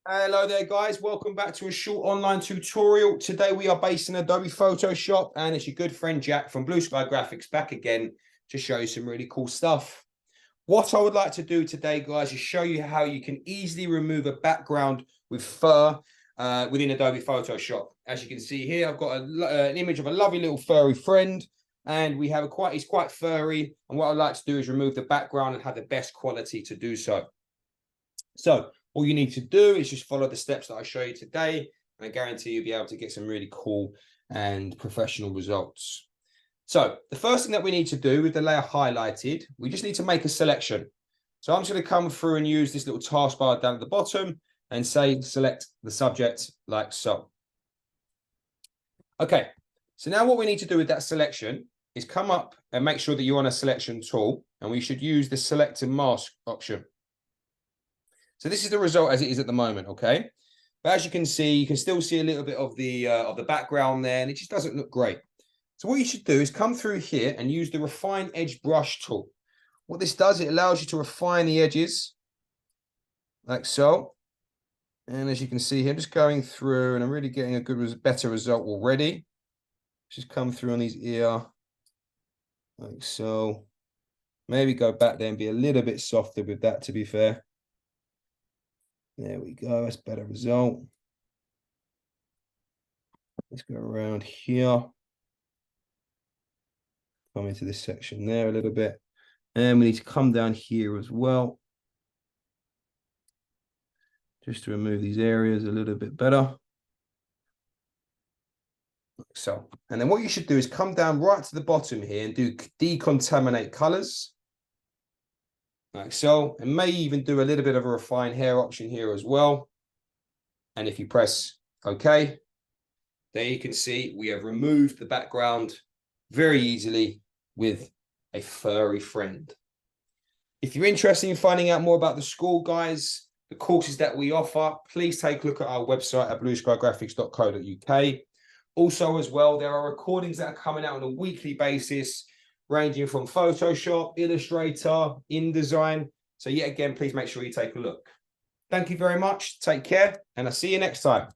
Hello there, guys. Welcome back to a short online tutorial. Today we are based in Adobe Photoshop, and it's your good friend Jack from Blue Sky Graphics back again to show you some really cool stuff. What I would like to do today, guys, is show you how you can easily remove a background with fur within Adobe Photoshop. As you can see here, I've got an image of a lovely little furry friend, and we have he's quite furry. And what I'd like to do is remove the background and have the best quality to do so. So all you need to do is just follow the steps that I show you today, and I guarantee you'll be able to get some really cool and professional results. So the first thing that we need to do with the layer highlighted, we just need to make a selection. So I'm just going to come through and use this little taskbar down at the bottom and say select the subject like so. Okay, so now what we need to do with that selection is come up and make sure that you're on a selection tool, and we should use the select and mask option. So this is the result as it is at the moment, okay? But as you can see, you can still see a little bit of the background there, and it just doesn't look great. So what you should do is come through here and use the Refine Edge Brush tool. What this does, it allows you to refine the edges, like so. And as you can see here, I'm just going through, and I'm really getting a better result already. Just come through on these ear, like so. Maybe go back there and be a little bit softer with that, to be fair. There we go, that's a better result. Let's go around here. Come into this section there a little bit. And we need to come down here as well, just to remove these areas a little bit better. Like so. And then what you should do is come down right to the bottom here and do decontaminate colors. Like so, and may even do a little bit of a refine hair option here as well. And if you press OK, there you can see we have removed the background very easily with a furry friend. If you're interested in finding out more about the school, guys, the courses that we offer, please take a look at our website at blueskygraphics.co.uk. Also, as well, there are recordings that are coming out on a weekly basis, ranging from Photoshop, Illustrator, InDesign. So yet again, please make sure you take a look. Thank you very much. Take care, and I'll see you next time.